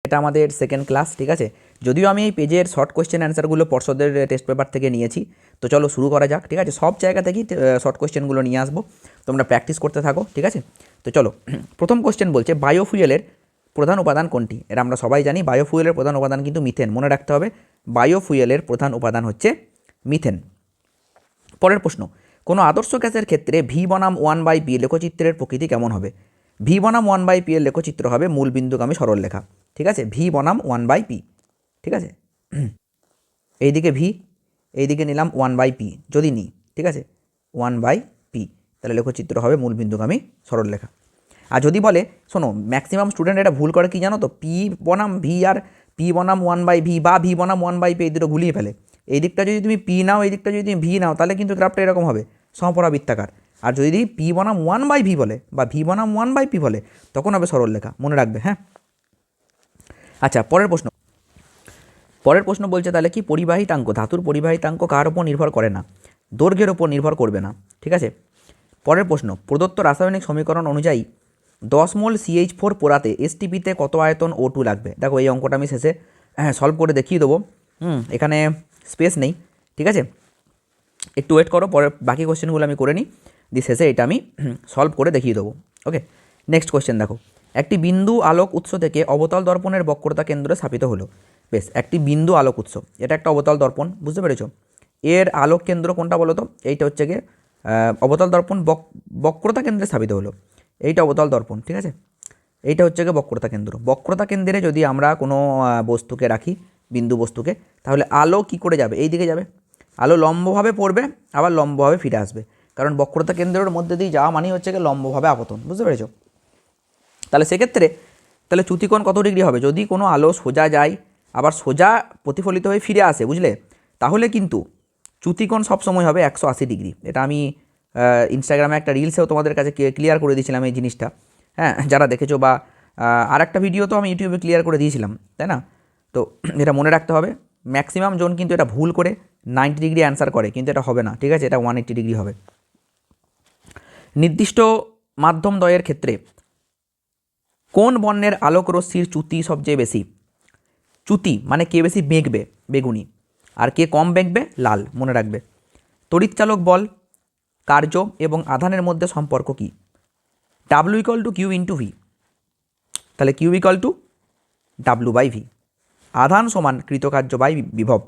এটা আমাদের second class, ঠিক আছে। যদিও আমি এই পেজের শর্ট কোয়েশ্চেন অ্যান্সারগুলো পর্ষদের টেস্ট পেপার থেকে নিয়েছি, তো চলো শুরু করা যাক, ঠিক আছে। সব জায়গা থেকেই শর্ট কোয়েশ্চেনগুলো নিয়ে আসবো, তোমরা প্র্যাকটিস করতে থাকো, ঠিক আছে। তো চলো, প্রথম কোয়েশ্চেন বলছে বায়োফুয়েলের প্রধান উপাদান কোনটি। এটা আমরা সবাই জানি, বায়োফুয়েলের প্রধান উপাদান কিন্তু মিথেন, মনে রাখতে হবে। বায়োফুয়েলের প্রধান উপাদান হচ্ছে মিথেন। পরের প্রশ্ন, কোনো আদর্শ গ্যাসের ক্ষেত্রে ভি বনাম 1/p লেখচিত্রের প্রকৃতি কেমন হবে। ভি বনাম 1/p এর লেখচিত্র হবে মূল বিন্দুগামী সরলরেখা, ঠিক আছে। ভি বনাম 1/p, ঠিক আছে। এইদিকে ভি, এইদিকে নিলাম 1/p যদি নিই, ঠিক আছে, 1/p, তাহলে লেখচিত্র হবে মূল বিন্দুগামী সরলরেখা। আর যদি বলে, শোনো, ম্যাক্সিমাম স্টুডেন্ট এটা ভুল করে কি জানো তো, পি বনাম ভি আর পি বনাম 1/v বা ভি বনাম 1/p এই দুটো গুলিয়ে ফেলে। এই দিকটা যদি তুমি পি নাও, এই দিকটা যদি তুমি ভি নাও, তাহলে কিন্তু গ্রাফটা এরকম হবে, সমপরাবৃত্তাকার। আর যদি পি বনাম 1/v বলে বা ভি বনাম 1/p বলে, তখন হবে সরলরেখা, মনে রাখবে, হ্যাঁ। আচ্ছা, পরের প্রশ্ন বলছে তাহলে কি পরিবাহিতাঙ্ক, ধাতুর পরিবাহিতাঙ্ক কার ওপর নির্ভর করে না, দৈর্ঘ্যের ওপর নির্ভর করবে না, ঠিক আছে। পরের প্রশ্ন, প্রদত্ত রাসায়নিক সমীকরণ অনুযায়ী 10 মোল CH4 পোড়াতে STPতে কত আয়তন O2 লাগবে। দেখো, এই অঙ্কটা আমি শেষে সলভ করে দেখিয়ে দেবো, এখানে স্পেস নেই, ঠিক আছে। একটু ওয়েট করো, পরে বাকি কোশ্চেনগুলো আমি করে নিই, দিয়ে শেষে এটা আমি সলভ করে দেখিয়ে দেবো, ওকে। নেক্সট কোশ্চেন দেখো, একটি বিন্দু আলোক উৎস থেকে অবতল দর্পণের বক্রতা কেন্দ্রে স্থাপিত হলো। বেশ, একটি বিন্দু আলোক উৎস, এটা একটা অবতল দর্পণ, বুঝতে পেরেছো। এর আলোক কেন্দ্র কোনটা বলো তো, এইটা হচ্ছে গিয়ে অবতল দর্পণ বক্রতা কেন্দ্রে স্থাপিত হলো, এইটা অবতল দর্পণ, ঠিক আছে। এইটা হচ্ছে গিয়ে বক্রতা কেন্দ্র। বক্রতা কেন্দ্রে যদি আমরা কোনো বস্তুকে রাখি, বিন্দু বস্তুকে, তাহলে আলো কি করে যাবে, এই দিকে যাবে। আলো লম্বভাবে পড়বে, আবার লম্বভাবে ফিরে আসবে, কারণ বক্রতা কেন্দ্রের মধ্যে দিয়ে যাওয়া মানে হচ্ছে গিয়ে লম্বভাবে আপতন, বুঝতে পেরেছো। তাহলে সেক্ষেত্রে তাহলে চ্যুতিকোণ কত ডিগ্রি হবে, যদি কোনো আলো সোজা যায় আবার সোজা প্রতিফলিত হয়ে ফিরে আসে, বুঝলে, তাহলে কিন্তু চ্যুতিকোণ সবসময় হবে 180 ডিগ্রি। এটা আমি ইনস্টাগ্রামে একটা রিলসেও তোমাদের কাছে ক্লিয়ার করে দিয়েছিলাম এই জিনিসটা, হ্যাঁ, যারা দেখেছো, বা আর একটা ভিডিও তো আমি ইউটিউবে ক্লিয়ার করে দিয়েছিলাম, তাই না। তো এটা মনে রাখতে হবে। ম্যাক্সিমাম জন কিন্তু এটা ভুল করে 90 ডিগ্রি অ্যান্সার করে, কিন্তু এটা হবে না, ঠিক আছে, এটা 180 ডিগ্রি হবে। নির্দিষ্ট মাধ্যম দ্বয়ের ক্ষেত্রে কোন বর্ণের আলোক রশ্মির চ্যুতি সবচেয়ে বেশি। চ্যুতি মানে কে বেশি বেঁকবে, বেগুনি, আর কে কম বেঁকবে, লাল, মনে রাখবে। তড়িৎচালক বল, কার্য এবং আধানের মধ্যে সম্পর্ক কি। W = Q × V, তাহলে Q = W/V, আধান সমান কৃতকার্য বাই বিভব।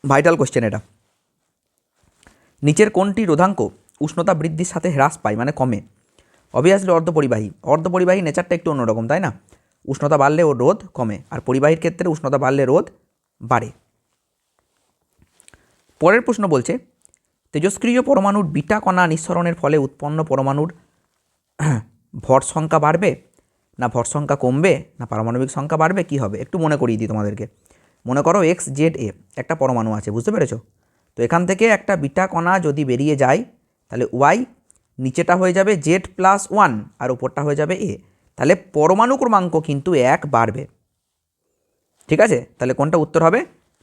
ভাইটাল কোশ্চেন এটা। নিচের কোনটি রোধাঙ্ক উষ্ণতা বৃদ্ধির সাথে হ্রাস পায়, মানে কমে। অবভিয়াসলি অর্ধপরিবাহী। অর্ধপরিবাহী নেচারটা একটু অন্যরকম, তাই না। উষ্ণতা বাড়লে ওর রোধ কমে, আর পরিবাহীর ক্ষেত্রে উষ্ণতা বাড়লে রোধ বাড়ে। পরের প্রশ্ন বলছে, তেজস্ক্রিয় পরমাণুর বিটা কণা নিঃসরণের ফলে উৎপন্ন পরমাণুর ভর সংখ্যা বাড়বে, না ভর সংখ্যা কমবে, না পারমাণবিক সংখ্যা বাড়বে, কি হবে, একটু মনে করিয়ে দিই তোমাদেরকে। মনে করো XZA একটা পরমাণু আছে, বুঝতে পেরেছো। তো এখান থেকে একটা বিটা কণা যদি বেরিয়ে যায়, তাহলে Y নিচেটা হয়ে যাবে Z+1 আর উপরটা হয়ে যাবে A, তাহলে পরমাণু ক্রমাঙ্ক কিন্তু 1 বাড়বে, ঠিক আছে। তাহলে কোনটা উত্তর হবে,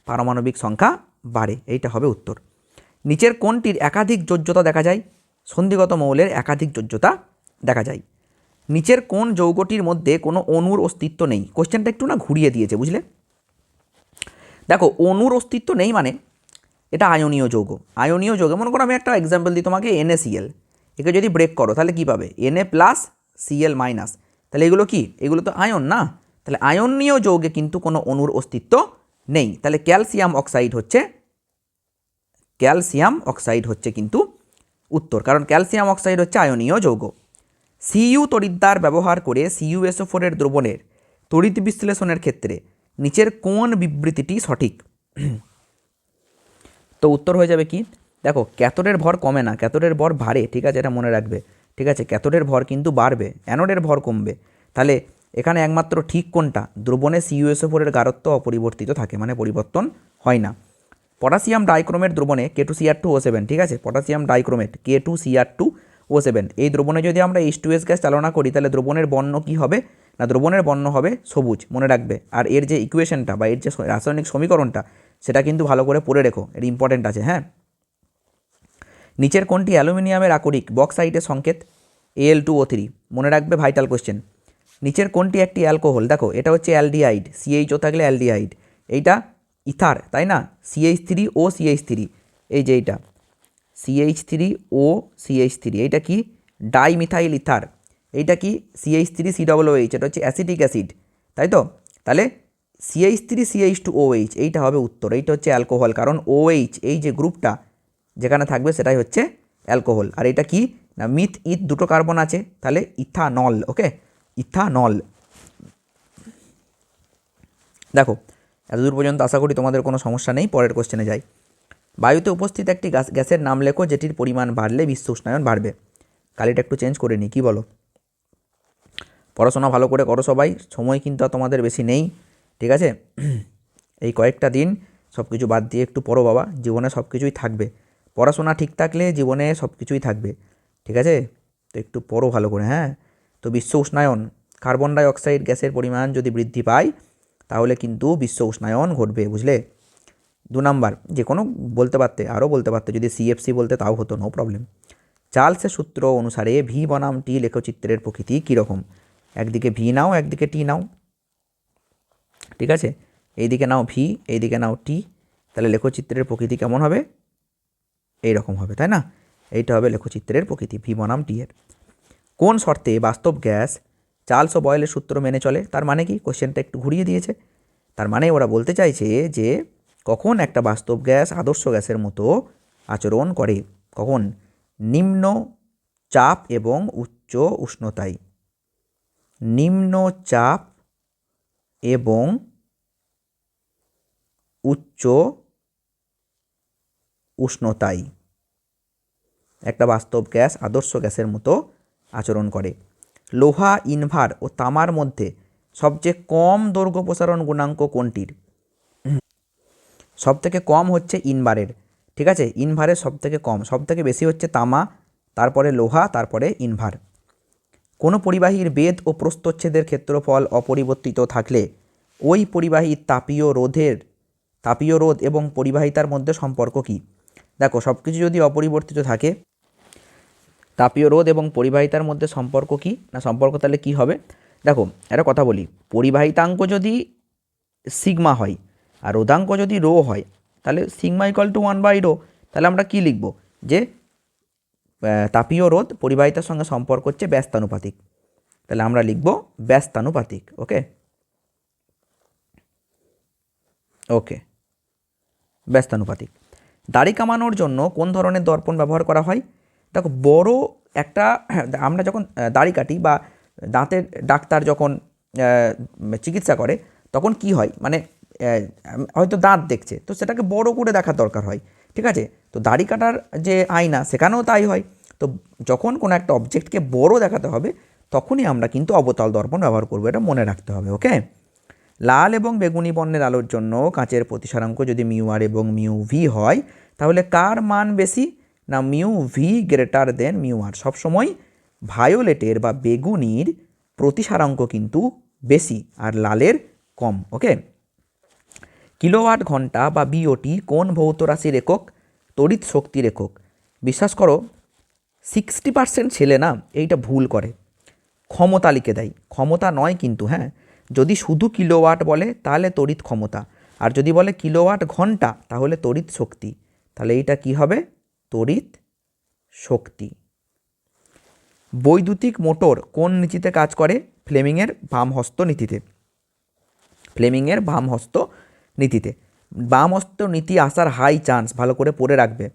পারমাণবিক সংখ্যা বাড়ে, এইটা হবে উত্তর। নিচের কোনটির একাধিক যোজ্যতা দেখা যায়। সন্ধিগত মৌলের একাধিক যোজ্যতা দেখা যায়। নিচের কোন যৌগটির মধ্যে কোনো অণুর অস্তিত্ব নেই। কোশ্চেনটা একটু না ঘুরিয়ে দিয়েছে, বুঝলে। দেখো, অণুর অস্তিত্ব নেই মানে এটা আয়নীয় যৌগ। আয়নীয় যৌগ, মনে করো আমি একটা এক্সাম্পল দিই তোমাকে, NaCl, একে যদি ব্রেক করো তাহলে কী পাবে, Na+Cl-, তাহলে এগুলো কি, এগুলো তো আয়ন না। তাহলে আয়নীয় যৌগে কিন্তু কোনো অণুর অস্তিত্ব নেই। তাহলে ক্যালসিয়াম অক্সাইড হচ্ছে কিন্তু উত্তর, কারণ ক্যালসিয়াম অক্সাইড হচ্ছে আয়নীয় যৌগ। Cu তড়িৎদ্বার ব্যবহার করে CuSO4 এর দ্রবণের তড়িৎ বিশ্লেষণের ক্ষেত্রে নিচের কোন বিবৃতিটি সঠিক। তো উত্তর হয়ে যাবে কি, দেখো, ক্যাথোডের ভর কমে না, ক্যাথোডের ভর বাড়ে, ঠিক আছে, এটা মনে রাখবে, ঠিক আছে। ক্যাথোডের ভর কিন্তু বাড়বে, অ্যানোডের ভর কমবে। তাহলে এখানে একমাত্র ঠিক কোনটা, দ্রবণে CuSO4 এর গাঢ়ত্ব অপরিবর্তিত থাকে, মানে পরিবর্তন হয় না। পটাশিয়াম ডাইক্রোমেট দ্রবণে K2Cr2O7, ঠিক আছে, পটাশিয়াম ডাইক্রোমেট K2Cr2O7, এই দ্রবণে যদি আমরা H2S গ্যাস চালনা করি, তাহলে দ্রবণের বর্ণ কী হবে, না দ্রবণের বর্ণ হবে সবুজ, মনে রাখবে। আর এর যে ইকুয়েশনটা বা এর যে রাসায়নিক সমীকরণটা, সেটা কিন্তু ভালো করে পড়ে রেখো, এর ইম্পর্টেন্ট আছে, হ্যাঁ। নিচের কোনটি অ্যালুমিনিয়ামের আকরিক বক্সাইটের সংকেত, Al2O3, মনে রাখবে, ভাইটাল কোশ্চেন। নিচের কোনটি একটি অ্যালকোহল? দেখো এটা হচ্ছে অ্যালডিহাইড, সিএইচও থাকলে অ্যালডিহাইড। এইটা ইথার, তাই না? CH3O CH3, এই যে এইটা CH3O CH3, এইটা কি? Dimethyl ether. এইটা কি? CH3COOH, এটা হচ্ছে অ্যাসিটিক অ্যাসিড, তাই তো? তাহলে CH3CH2OH, এইটা হবে উত্তর। এইটা হচ্ছে অ্যালকোহল, কারণ OH এই যে গ্রুপটা যেখানে থাকবে সেটাই হচ্ছে অ্যালকোহল। আর এটা কি না, মিথ ইথ দুটো কার্বন আছে, তাহলে ইথানল। ওকে, ইথানল। দেখো এতদূর পর্যন্ত আশা করি তোমাদের কোনো সমস্যা নেই। পরের কোশ্চেনে যাই। বায়ুতে উপস্থিত একটি গ্যাসের নাম লেখো যেটির পরিমাণ বাড়লে বিশ্ব উষ্ণায়ন বাড়বে। কালিটা একটু চেঞ্জ করে নিই, কী বলো? পড়াশোনা ভালো করে করো সবাই, সময় কিন্তু আর তোমাদের বেশি নেই, ঠিক আছে? এই কয়েকটা দিন সব কিছু বাদ দিয়ে একটু পড়ো বাবা, জীবনে সব কিছুই থাকবে। পড়াশোনা ঠিক থাকলে জীবনে সব কিছুই থাকবে, ঠিক আছে? তো একটু পড়ো ভালো করে, হ্যাঁ? তো বিশ্ব উষ্ণায়ন, কার্বন ডাই অক্সাইড গ্যাসের পরিমাণ যদি বৃদ্ধি পায় তাহলে কিন্তু বিশ্ব উষ্ণায়ন ঘটবে, বুঝলে? 2 নাম্বার, যে কোনো বলতে পারতে, আরও বলতে পারতে, যদি CFC বলতে তাও হতো, নো প্রবলেম। চার্লসের সূত্র অনুসারে ভি বনাম টি লেখচিত্রের প্রকৃতি কীরকম? একদিকে ভি নাও, একদিকে টি নাও, ঠিক আছে? এইদিকে নাও ভি, এইদিকে নাও টি, তাহলে লেখচিত্রের প্রকৃতি কেমন হবে? এইরকম হবে, তাই না? এইটা হবে লেখচিত্রের প্রকৃতি ভি বনাম টি এর। কোন শর্তে বাস্তব গ্যাস চার্লস ও বয়েলের সূত্র মেনে চলে? তার মানে কি? কোশ্চেনটা একটু ঘুরিয়ে দিয়েছে। তার মানে ওরা বলতে চাইছে যে কখন একটা বাস্তব গ্যাস আদর্শ গ্যাসের মতো আচরণ করে, কখন? নিম্ন চাপ এবং উচ্চ উষ্ণতায়। নিম্ন চাপ এবং উচ্চ উষ্ণতায় একটা বাস্তব গ্যাস আদর্শ গ্যাসের মতো আচরণ করে। লোহা, ইনভার ও তামার মধ্যে সবচেয়ে কম দৈর্ঘ্য প্রসারণ গুণাঙ্ক কোনটির? সবথেকে কম হচ্ছে ইনভারের, ঠিক আছে? ইনভারের সবথেকে কম, সবথেকে বেশি হচ্ছে তামা, তারপরে লোহা, তারপরে ইনভার। কোনো পরিবাহীর বেধ ও প্রস্থচ্ছেদের ক্ষেত্রফল অপরিবর্তিত থাকলে ওই পরিবাহীর তাপীয় রোধ এবং পরিবাহিতার মধ্যে সম্পর্ক কী? দেখো সব কিছু যদি অপরিবর্তিত থাকে, তাপীয় রোধ এবং পরিবাহিতার মধ্যে সম্পর্ক কী না, সম্পর্ক তাহলে কী হবে? দেখো একটা কথা বলি, পরিবাহিতাঙ্ক যদি সিগমা হয় আর রোধাঙ্ক যদি রো হয়, তাহলে সিগমা = 1/ρ। তাহলে আমরা কি লিখব? যে তাপীয় রোধ পরিবাহিতার সঙ্গে সম্পর্ক হচ্ছে ব্যস্তানুপাতিক, তাহলে আমরা লিখব ব্যস্তানুপাতিক। ওকে, ওকে, ব্যস্তানুপাতিক। দাড়ি কামানোর জন্য কোন ধরনের দর্পণ ব্যবহার করা হয়? দেখো বড় একটা, আমরা যখন দাড়ি কাটি বা দাঁতের ডাক্তার যখন চিকিৎসা করে তখন কি হয়, মানে হয়তো দাঁত দেখছে, তো সেটাকে বড় করে দেখার দরকার হয়, ঠিক আছে? তো দাড়ি কাটার যে আয়না সেখানেও তাই হয়। তো যখন কোনো একটা অবজেক্টকে বড় দেখাতে হবে তখনই আমরা কিন্তু অবতল দর্পণ ব্যবহার করবো, এটা মনে রাখতে হবে। ওকে, লাল এবং বেগুনি বর্ণের আলোর জন্য কাঁচের প্রতিসারাঙ্ক যদি μr এবং μv হয় তাহলে কার মান বেশি না μv গ্রেটার দেন μr। সবসময় ভায়োলেটের বা বেগুনির প্রতিসারাঙ্ক কিন্তু বেশি আর লালের কম। ওকে, কিলোওয়াট ঘন্টা বা বিওটি কোন ভৌত রাশির একক? তড়িৎ শক্তির একক। বিশ্বাস করো 60% ছেলে না এইটা ভুল করে, ক্ষমতা লিখে দেয়, ক্ষমতা নয় কিন্তু, হ্যাঁ? যদি শুধু কিলোওয়াট বলে তাহলে তড়িৎ ক্ষমতা, আর যদি বলে কিলোওয়াট ঘন্টা তাহলে তড়িৎ শক্তি। তাহলে এইটা কি হবে? তড়িৎ শক্তি। বৈদ্যুতিক মোটর কোন নীতিতে কাজ করে? ফ্লেমিংয়ের বামহস্ত নীতিতে। ফ্লেমিংয়ের বামহস্ত নীতিতে। বামহস্ত নীতি আসার হাই চান্স, ভালো করে পড়ে রাখবে।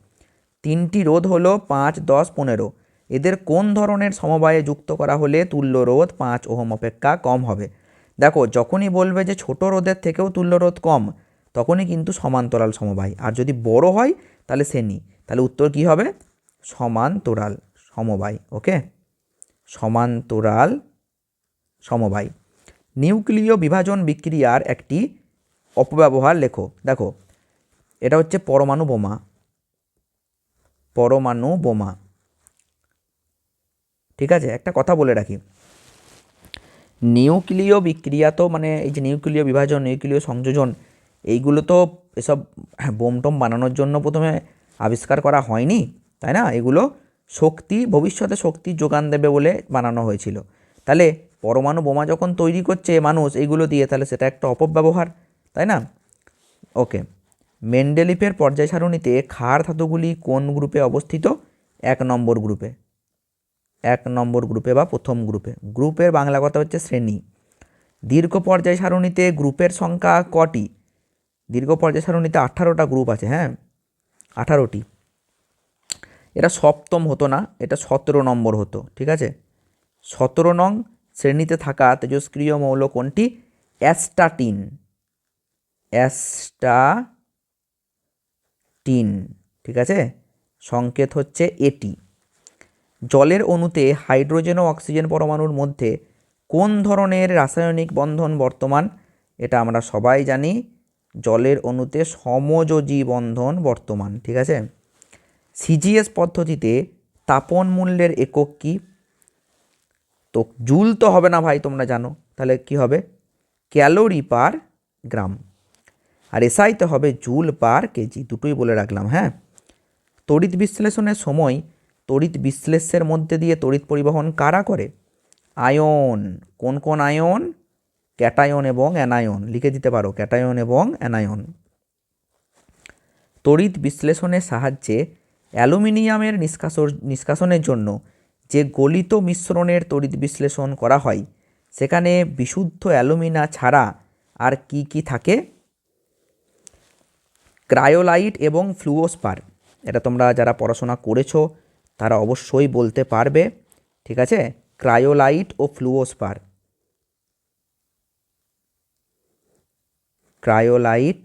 3টি রোধ হলো 5, 10, 15। এদের কোন ধরনের সমবায়ে যুক্ত করা হলে তুল্য রোধ 5 ওহম অপেক্ষা কম হবে? দেখো যখনই বলবে যে ছোট রোধের থেকেও তুল্য রোধ কম তখনই কিন্তু সমান্তরাল সমবায়, আর যদি বড় হয় তাহলে শ্রেণী। তাহলে উত্তর কি হবে? সমান্তরাল সমবায়। ওকে, সমান্তরাল সমবায়। নিউক্লিয় বিভাজন বিক্রিয়ার একটি অপব্যবহার লেখো। দেখো এটা হচ্ছে পরমাণু বোমা। পরমাণু বোমা, ঠিক আছে? একটা কথা বলে রাখি, নিউক্লিয় বিক্রিয়া তো মানে এই যে নিউক্লিয় বিভাজন, নিউক্লিয় সংযোজন, এইগুলো তো এসব বোম টোম বানানোর জন্য প্রথমে আবিষ্কার করা হয়নি, তাই না? এগুলো শক্তি, ভবিষ্যতে শক্তির যোগান দেবে বলে বানানো হয়েছিল। তাহলে পরমাণু বোমা যখন তৈরি করছে মানুষ এইগুলো দিয়ে, তাহলে সেটা একটা অপব্যবহার, তাই না? ওকে, মেন্ডেলিফের পর্যায় সারণীতে ক্ষার ধাতুগুলি কোন গ্রুপে অবস্থিত? 1 নম্বর গ্রুপে, 1 নম্বর গ্রুপে বা প্রথম গ্রুপে। গ্রুপের বাংলা কথা হচ্ছে শ্রেণী। দীর্ঘ পর্যায় সারণীতে গ্রুপের সংখ্যা কটি? দীর্ঘ পর্যায় সারণীতে 18টা গ্রুপ আছে, হ্যাঁ 18টি। এটা সপ্তম হতো না, এটা 17 নম্বর হতো, ঠিক আছে? 17 নং শ্রেণীতে থাকা তেজস্ক্রিয় মৌল কোনটি? অ্যাস্টাটিন, অ্যাস্টাটিন, ঠিক আছে? সংকেত হচ্ছে এটি। জলের অণুতে হাইড্রোজেন ও অক্সিজেন পরমাণুর মধ্যে কোন ধরনের রাসায়নিক বন্ধন বর্তমান? এটা আমরা সবাই জানি, জলের অণুতে সমযোজী বন্ধন বর্তমান, ঠিক আছে? সিজিএস পদ্ধতিতে তাপন মূল্যের একক কি? তো জুল তো হবে না ভাই, তোমরা জানো, তাহলে কি হবে? ক্যালোরি পার গ্রাম। আর এসআইতে হবে জুল পার কেজি, দুটোই বলে রাখলাম, হ্যাঁ। তড়িৎ বিশ্লেষণের সময় তড়িৎ বিশ্লেষ্যের মধ্যে দিয়ে তড়িৎ পরিবহন কারা করে? আয়ন। কোন কোন আয়ন? ক্যাটায়ন এবং অ্যানায়ন, লিখে দিতে পারো, ক্যাটায়ন এবং অ্যানায়ন। তড়িৎ বিশ্লেষণের সাহায্যে অ্যালুমিনিয়ামের নিষ্কাশনের জন্য যে গলিত মিশ্রণের তড়িৎ বিশ্লেষণ করা হয়, সেখানে বিশুদ্ধ অ্যালুমিনা ছাড়া আর কি কি থাকে? ক্রায়োলাইট এবং ফ্লুওস্পার। এটা তোমরা যারা পড়াশোনা করেছো তারা অবশ্যই বলতে পারবে, ঠিক আছে? ক্রায়োলাইট ও ফ্লুওস্পার, ক্রায়োলাইট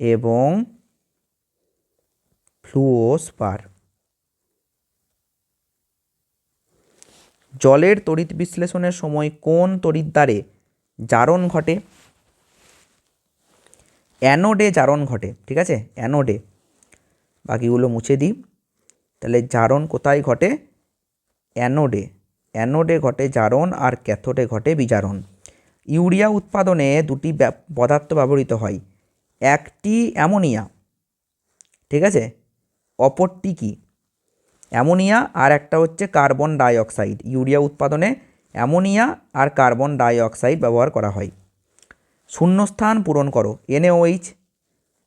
এবং ফ্লুওস্পার। জলের তড়িৎ বিশ্লেষণের সময় কোন তড়িৎদ্বারে জারণ ঘটে? অ্যানোডে জারণ ঘটে, ঠিক আছে? অ্যানোডে। বাকিগুলো মুছে দিই। তাহলে জারণ কোথায় ঘটে? অ্যানোডে। অ্যানোডে ঘটে জারণ, আর ক্যাথোডে ঘটে বিজারণ। ইউরিয়া উৎপাদনে দুটি পদার্থ ব্যবহৃত হয়, একটি অ্যামোনিয়া, ঠিক আছে? অপরটি কি? অ্যামোনিয়া আর একটা হচ্ছে কার্বন ডাইঅক্সাইড। ইউরিয়া উৎপাদনে অ্যামোনিয়া আর কার্বন ডাইঅক্সাইড ব্যবহার করা হয়। শূন্যস্থান পূরণ করো। NaOH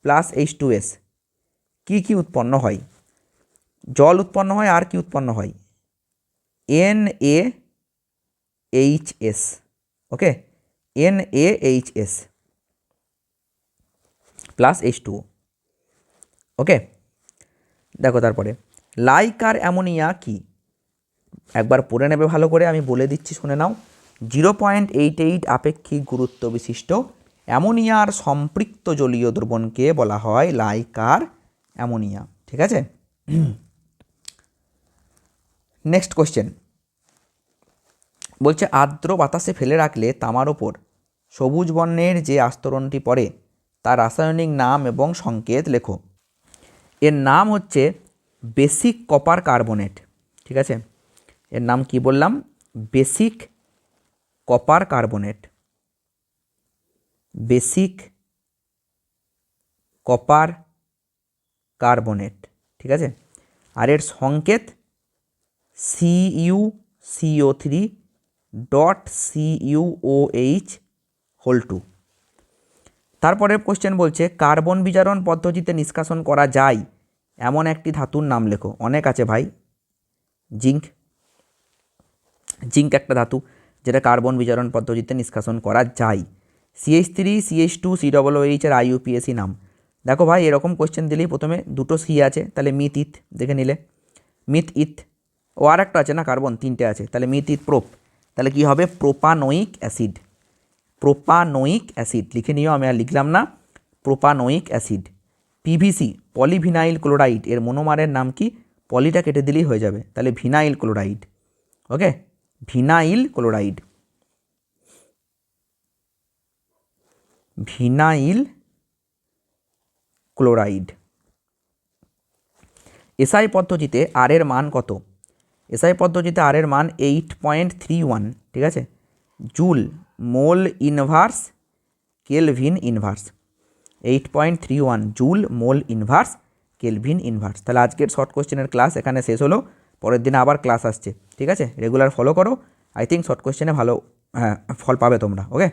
প্লাস H2S কি কি উৎপন্ন হয়? জল উৎপন্ন হয়, আর কি উৎপন্ন হয়? NaHS, ওকে, NaHS প্লাস H2O, ওকে। দেখো তারপরে লাইকার অ্যামোনিয়া কি? একবার পড়ে নেবে ভালো করে, আমি বলে দিচ্ছি, শুনে নাও। 0.88 আপেক্ষিক গুরুত্ব বিশিষ্ট অ্যামোনিয়ার সম্পৃক্ত জলীয় দ্রবণকে বলা হয় লাইকার অ্যামোনিয়া, ঠিক আছে? নেক্সট কোশ্চেন বলছে, আর্দ্র বাতাসে ফেলে রাখলে তামার ওপর সবুজ বর্ণের যে আস্তরণটি পড়ে তার রাসায়নিক নাম এবং সংকেত লেখো। এর নাম হচ্ছে বেসিক কপার কার্বনেট, ঠিক আছে? এর নাম কি বললাম? Basic copper carbonate, basic copper carbonate, ঠিক আছে? আর এর সংকেত CuCO3.CuOH2। তারপরের কোশ্চেন বলছে, কার্বন বিজারণ পদ্ধতিতে নিষ্কাশন করা যায় এমন একটি ধাতুর নাম লেখো। অনেক আছে ভাই, জিঙ্ক। জিঙ্ক একটা ধাতু যেটা কার্বন বিজারণ পদ্ধতিতে নিষ্কাশন করা যায়। CH3, CH2, COOH এর IUPAC নাম। দেখো ভাই, এরকম কোশ্চেন দিলেই প্রথমে দুটো সি আছে, তাহলে মিথ ইথ দেখে নিলে, মিথ ইথ। ও আর একটা আছে না, কার্বন 3টে আছে, তাহলে মিথ ইথ প্রোপ, তাহলে কি হবে? প্রোপানোয়িক অ্যাসিড, প্রোপানোয়িক অ্যাসিড লিখে নিও, আমি আর লিখলাম না, propanoic acid. PVC polyvinyl chloride এর মনোমারের নাম কি? পলিটা কেটে দিলেই হয়ে যাবে, তাহলে vinyl chloride, okay, vinyl chloride, vinyl chloride. SI পদ্ধতিতে আর এর মান কত? এসআই পদ্ধতিতে আর এর মান 8.31, ঠিক আছে? Joule mole inverse kelvin inverse, 8.31 joule mole inverse kelvin inverse. তাহলে আজকের শর্ট কোশ্চেনের ক্লাস এখানে শেষ হলো, পরের দিনে আবার ক্লাস আসছে, ঠিক আছে? রেগুলার ফলো করো, আই থিঙ্ক শর্ট কোয়েশ্চেনে ভালো ফল পাবে তোমরা। ওকে।